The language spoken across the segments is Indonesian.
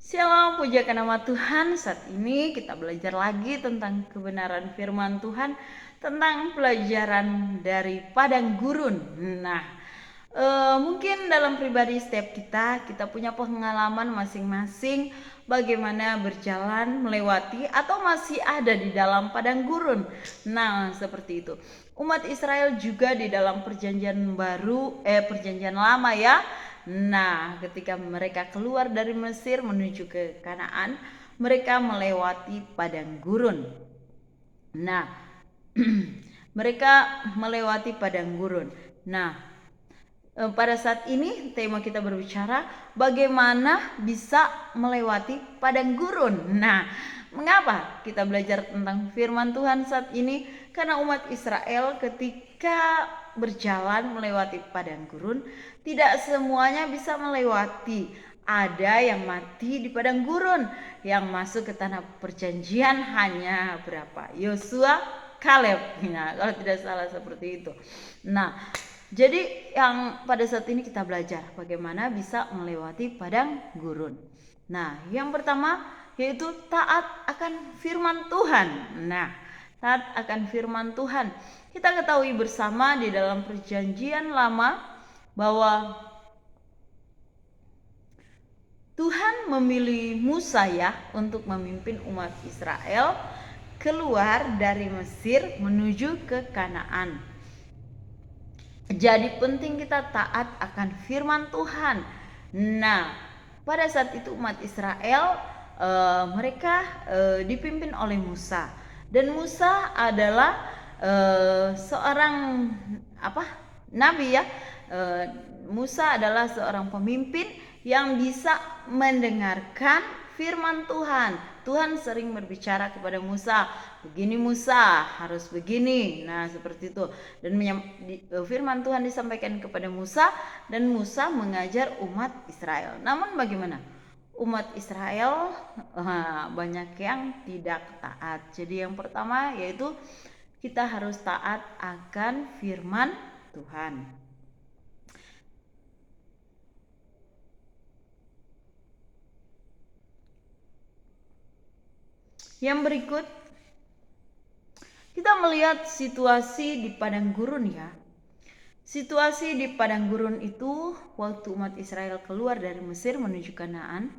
Shalom, pujakan nama Tuhan. Saat ini kita belajar lagi tentang kebenaran firman Tuhan, tentang pelajaran dari padang gurun. Nah, mungkin dalam pribadi setiap kita punya pengalaman masing-masing bagaimana berjalan melewati atau masih ada di dalam padang gurun. Nah, seperti itu. Umat Israel juga di dalam perjanjian lama ya. Nah, ketika mereka keluar dari Mesir menuju ke Kanaan, mereka melewati padang gurun. Nah, mereka melewati padang gurun. Nah, pada saat ini tema kita berbicara bagaimana bisa melewati padang gurun. Nah, mengapa kita belajar tentang firman Tuhan saat ini? Karena umat Israel ketika berjalan melewati padang gurun, tidak semuanya bisa melewati. Ada yang mati di padang gurun, yang masuk ke tanah perjanjian hanya berapa? Yosua, Kaleb. Nah, kalau tidak salah seperti itu. Nah, jadi yang pada saat ini kita belajar bagaimana bisa melewati padang gurun. Nah, yang pertama yaitu taat akan firman Tuhan. Nah, taat akan firman Tuhan. Kita ketahui bersama di dalam perjanjian lama bahwa Tuhan memilih Musa ya untuk memimpin umat Israel keluar dari Mesir menuju ke Kanaan. Jadi penting kita taat akan firman Tuhan. Nah, pada saat itu umat Israel mereka dipimpin oleh Musa, dan Musa adalah seorang nabi ya. Musa adalah seorang pemimpin yang bisa mendengarkan firman Tuhan. Tuhan sering berbicara kepada Musa, begini Musa, harus begini. Nah, seperti itu. Dan firman Tuhan disampaikan kepada Musa, dan Musa mengajar umat Israel. Namun bagaimana? Umat Israel banyak yang tidak taat. Jadi yang pertama yaitu kita harus taat akan firman Tuhan. Yang berikut kita melihat situasi di padang gurun ya. Situasi di padang gurun itu waktu umat Israel keluar dari Mesir menuju Kanaan,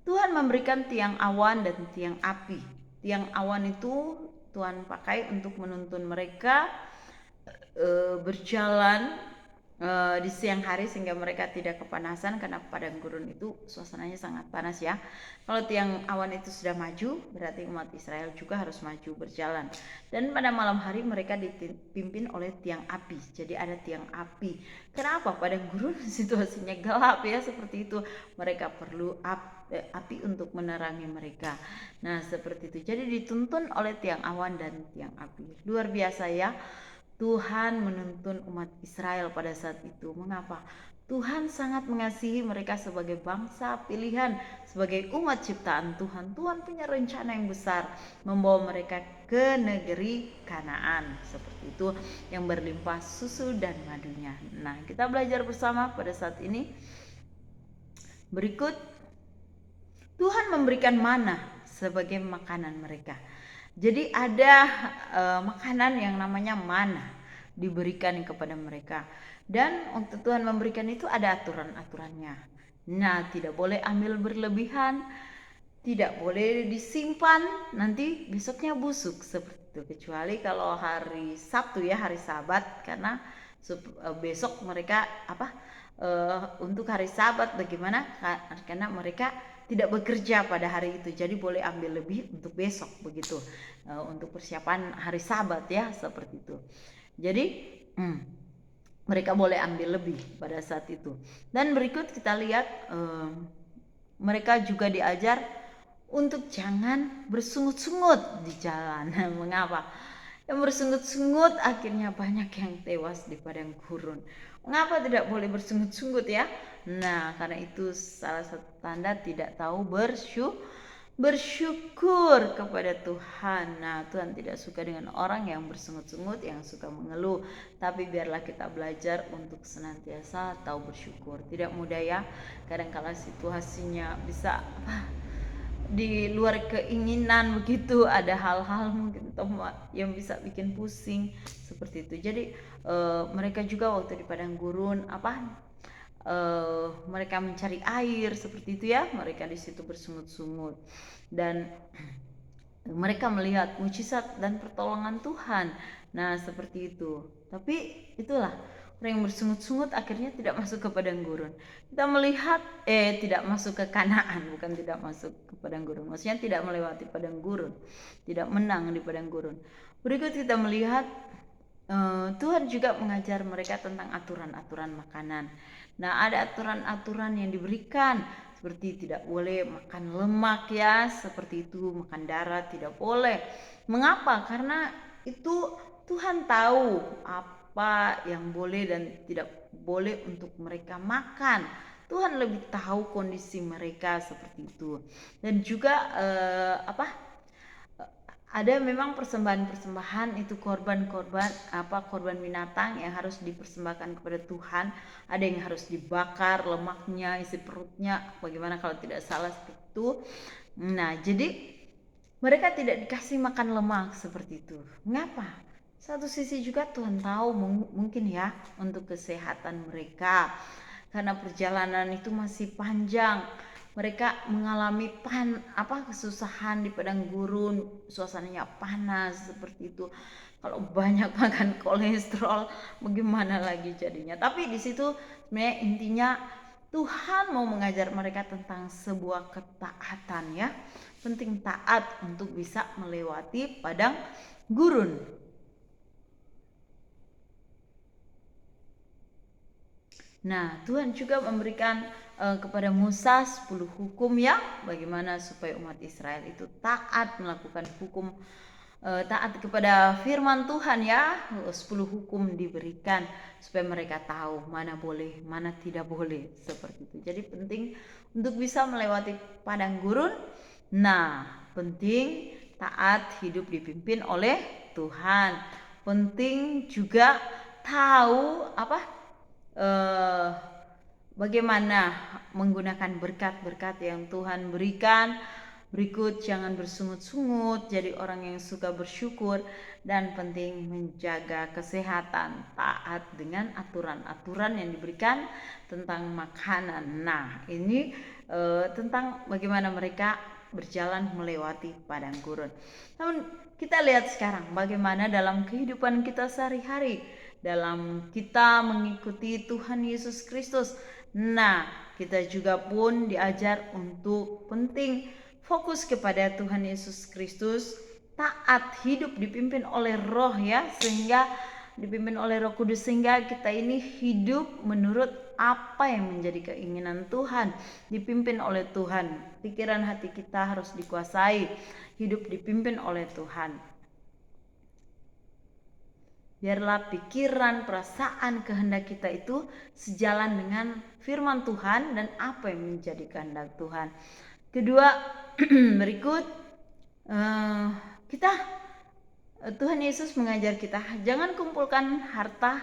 Tuhan memberikan tiang awan dan tiang api. Tiang awan itu Tuhan pakai untuk menuntun mereka berjalan di siang hari sehingga mereka tidak kepanasan, karena padang gurun itu suasananya sangat panas ya. Kalau tiang awan itu sudah maju, berarti umat Israel juga harus maju berjalan. Dan pada malam hari mereka dipimpin oleh tiang api. Jadi ada tiang api. Kenapa? Padang gurun situasinya gelap ya, seperti itu. Mereka perlu api untuk menerangi mereka. Nah, seperti itu. Jadi dituntun oleh tiang awan dan tiang api. Luar biasa ya. Tuhan menuntun umat Israel pada saat itu. Mengapa? Tuhan sangat mengasihi mereka sebagai bangsa pilihan, sebagai umat ciptaan Tuhan. Tuhan punya rencana yang besar membawa mereka ke negeri Kanaan, seperti itu, yang berlimpah susu dan madunya. Nah, kita belajar bersama pada saat ini. Berikut, Tuhan memberikan mana sebagai makanan mereka. Jadi ada makanan yang namanya mana diberikan kepada mereka. Dan waktu Tuhan memberikan itu ada aturan-aturannya. Nah, tidak boleh ambil berlebihan, tidak boleh disimpan, nanti besoknya busuk seperti itu. Kecuali kalau hari Sabtu ya, hari Sabat, karena besok mereka untuk hari Sabat bagaimana? Karena mereka tidak bekerja pada hari itu, jadi boleh ambil lebih untuk besok begitu, untuk persiapan hari Sabat ya, seperti itu. Jadi mereka boleh ambil lebih pada saat itu. Dan berikut kita lihat mereka juga diajar untuk jangan bersungut-sungut di jalan. Mengapa? Yang bersungut-sungut akhirnya banyak yang tewas di padang gurun. Mengapa tidak boleh bersungut-sungut ya? Nah, karena itu salah satu tanda tidak tahu bersyukur kepada Tuhan. Nah, Tuhan tidak suka dengan orang yang bersungut-sungut, yang suka mengeluh. Tapi biarlah kita belajar untuk senantiasa tahu bersyukur. Tidak mudah ya, kadang-kala situasinya bisa di luar keinginan begitu, ada hal-hal mungkin yang bisa bikin pusing seperti itu. Jadi mereka juga waktu di padang gurun mereka mencari air seperti itu ya, mereka di situ bersungut-sungut dan mereka melihat mujizat dan pertolongan Tuhan. Nah, seperti itu. Tapi itulah orang yang bersungut-sungut akhirnya tidak masuk ke padang gurun. Kita melihat tidak masuk ke Kanaan, bukan tidak masuk ke padang gurun. Maksudnya tidak melewati padang gurun, tidak menang di padang gurun. Berikut kita melihat Tuhan juga mengajar mereka tentang aturan-aturan makanan. Nah, ada aturan-aturan yang diberikan seperti tidak boleh makan lemak ya, seperti itu, makan darah tidak boleh. Mengapa? Karena itu Tuhan tahu apa yang boleh dan tidak boleh untuk mereka makan. Tuhan lebih tahu kondisi mereka seperti itu. Dan juga ada memang persembahan-persembahan itu korban binatang yang harus dipersembahkan kepada Tuhan. Ada yang harus dibakar lemaknya, isi perutnya, bagaimana kalau tidak salah seperti itu. Nah, jadi mereka tidak dikasih makan lemak seperti itu. Mengapa? Satu sisi juga Tuhan tahu mungkin ya untuk kesehatan mereka, karena perjalanan itu masih panjang. Mereka mengalami kesusahan di padang gurun, suasananya panas seperti itu. Kalau banyak makan kolesterol, bagaimana lagi jadinya? Tapi di situ sebenarnya intinya Tuhan mau mengajar mereka tentang sebuah ketaatan ya. Penting taat untuk bisa melewati padang gurun. Nah, Tuhan juga memberikan kepada Musa 10 hukum ya, bagaimana supaya umat Israel itu taat melakukan hukum, taat kepada firman Tuhan ya. 10 hukum diberikan supaya mereka tahu mana boleh, mana tidak boleh seperti itu. Jadi penting untuk bisa melewati padang gurun. Nah, penting taat hidup dipimpin oleh Tuhan. Penting juga tahu bagaimana menggunakan berkat-berkat yang Tuhan berikan. Berikut, jangan bersungut-sungut, jadi orang yang suka bersyukur, dan penting menjaga kesehatan, taat dengan aturan-aturan yang diberikan tentang makanan. Nah, ini tentang bagaimana mereka berjalan melewati padang gurun. Namun kita lihat sekarang bagaimana dalam kehidupan kita sehari-hari, dalam kita mengikuti Tuhan Yesus Kristus. Nah, kita juga pun diajar untuk penting fokus kepada Tuhan Yesus Kristus, taat hidup dipimpin oleh Roh ya, sehingga dipimpin oleh Roh Kudus, sehingga kita ini hidup menurut apa yang menjadi keinginan Tuhan, dipimpin oleh Tuhan. Pikiran hati kita harus dikuasai, hidup dipimpin oleh Tuhan. Biarlah pikiran, perasaan, kehendak kita itu sejalan dengan firman Tuhan dan apa yang menjadi kehendak Tuhan. Kedua, berikut Tuhan Yesus mengajar kita jangan kumpulkan harta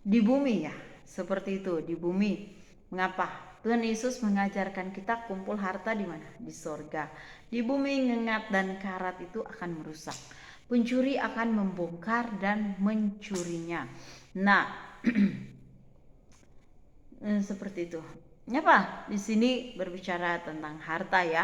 di bumi ya, seperti itu, di bumi. Mengapa? Tuhan Yesus mengajarkan kita kumpul harta di mana? Di sorga. Di bumi ngengat dan karat itu akan merusak. Pencuri akan membongkar dan mencurinya. Nah, seperti itu. Apa? Di sini berbicara tentang harta ya.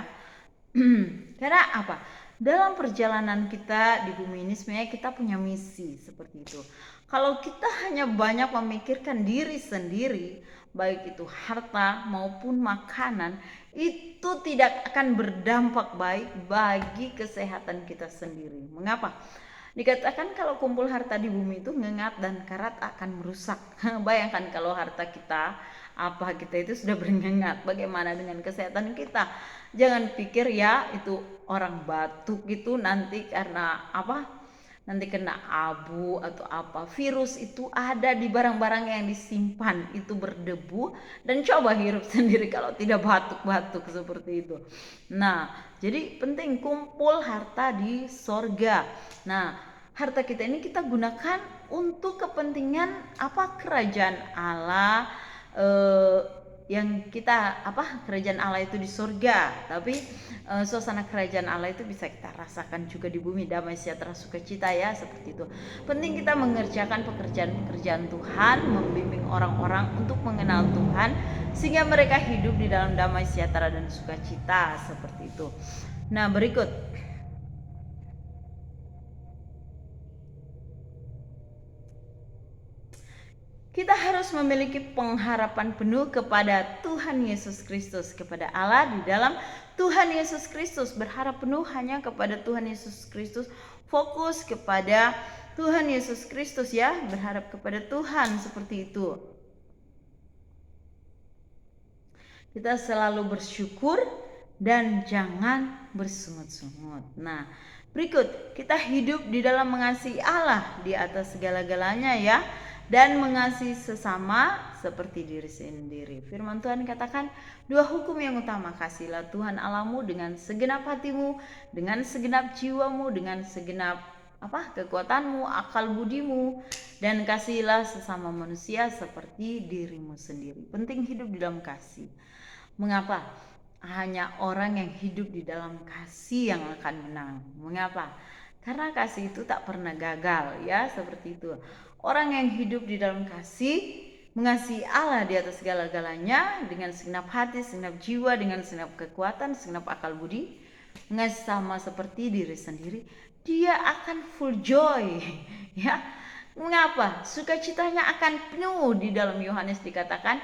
Karena apa? Dalam perjalanan kita di bumi ini sebenarnya kita punya misi seperti itu. Kalau kita hanya banyak memikirkan diri sendiri, baik itu harta maupun makanan, itu tidak akan berdampak baik bagi kesehatan kita sendiri. Mengapa? Dikatakan kalau kumpul harta di bumi itu ngengat dan karat akan merusak. Bayangkan kalau harta kita itu sudah bernyengat, bagaimana dengan kesehatan kita? Jangan pikir ya itu orang batuk itu nanti karena nanti kena abu atau apa. Virus itu ada di barang-barang yang disimpan, itu berdebu, dan coba hirup sendiri kalau tidak batuk-batuk seperti itu. Nah, jadi penting kumpul harta di sorga. Nah, harta kita ini kita gunakan untuk kepentingan kerajaan Allah, yang kita kerajaan Allah itu di surga, tapi suasana kerajaan Allah itu bisa kita rasakan juga di bumi, damai sejahtera sukacita ya, seperti itu. Penting kita mengerjakan pekerjaan-pekerjaan Tuhan, membimbing orang-orang untuk mengenal Tuhan sehingga mereka hidup di dalam damai sejahtera dan sukacita, seperti itu. Nah, berikut kita harus memiliki pengharapan penuh kepada Tuhan Yesus Kristus, kepada Allah di dalam Tuhan Yesus Kristus. Berharap penuh hanya kepada Tuhan Yesus Kristus, fokus kepada Tuhan Yesus Kristus ya, berharap kepada Tuhan, seperti itu. Kita selalu bersyukur dan jangan bersungut-sungut. Nah, berikut kita hidup di dalam mengasihi Allah di atas segala-galanya ya, dan mengasihi sesama seperti diri sendiri. Firman Tuhan katakan 2 hukum yang utama, kasihilah Tuhan Allahmu dengan segenap hatimu, dengan segenap jiwamu, dengan segenap kekuatanmu, akal budimu, dan kasihilah sesama manusia seperti dirimu sendiri. Penting hidup di dalam kasih. Mengapa? Hanya orang yang hidup di dalam kasih yang akan menang. Mengapa? Karena kasih itu tak pernah gagal ya, seperti itu. Orang yang hidup di dalam kasih, mengasihi Allah di atas segala-galanya dengan segenap hati, segenap jiwa, dengan segenap kekuatan, segenap akal budi, mengasihi sama seperti diri sendiri, dia akan full joy ya. Mengapa? Sukacitanya akan penuh. Di dalam Yohanes dikatakan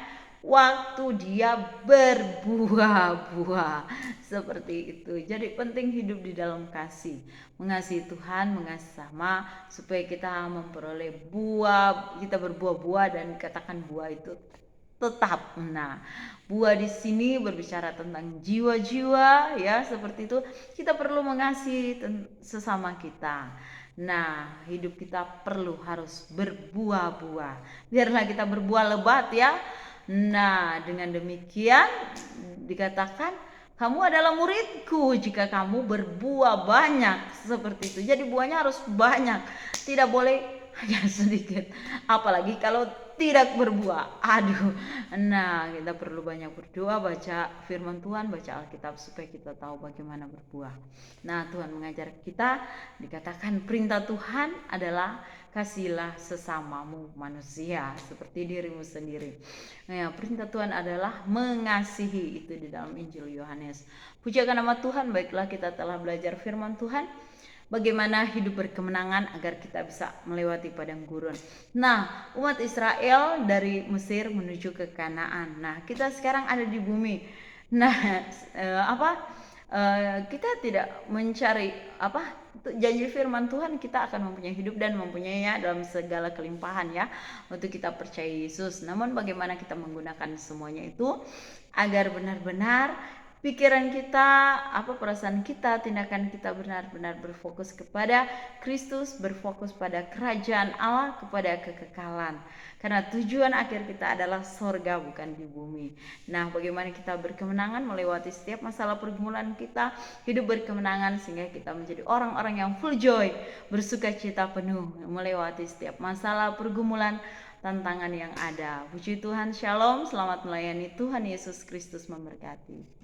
waktu dia berbuah-buah, seperti itu. Jadi penting hidup di dalam kasih, mengasihi Tuhan, mengasihi sama, supaya kita memperoleh buah, kita berbuah-buah, dan katakan buah itu tetap. Nah, buah di sini berbicara tentang jiwa-jiwa ya, seperti itu. Kita perlu mengasihi sesama kita. Nah, hidup kita harus berbuah-buah. Biarlah kita berbuah lebat ya. Nah, dengan demikian dikatakan kamu adalah muridku jika kamu berbuah banyak, seperti itu. Jadi buahnya harus banyak, tidak boleh hanya sedikit. Apalagi kalau tidak berbuah. Aduh. Nah, kita perlu banyak berdoa, baca firman Tuhan, baca Alkitab supaya kita tahu bagaimana berbuah. Nah, Tuhan mengajar kita, dikatakan perintah Tuhan adalah kasihilah sesamamu manusia seperti dirimu sendiri. Nah, perintah Tuhan adalah mengasihi, itu di dalam Injil Yohanes. Pujikan nama Tuhan. Baiklah, kita telah belajar firman Tuhan, bagaimana hidup berkemenangan agar kita bisa melewati padang gurun. Nah, umat Israel dari Mesir menuju ke Kanaan. Nah, kita sekarang ada di bumi. Nah, kita tidak mencari janji firman Tuhan, kita akan mempunyai hidup dan mempunyainya dalam segala kelimpahan ya, untuk kita percaya Yesus. Namun bagaimana kita menggunakan semuanya itu agar benar-benar pikiran kita, perasaan kita, tindakan kita benar-benar berfokus kepada Kristus, berfokus pada kerajaan Allah, kepada kekekalan. Karena tujuan akhir kita adalah sorga, bukan di bumi. Nah, bagaimana kita berkemenangan melewati setiap masalah pergumulan kita, hidup berkemenangan sehingga kita menjadi orang-orang yang full joy, bersuka cita penuh, melewati setiap masalah pergumulan, tantangan yang ada. Puji Tuhan, shalom, selamat melayani Tuhan Yesus Kristus memberkati.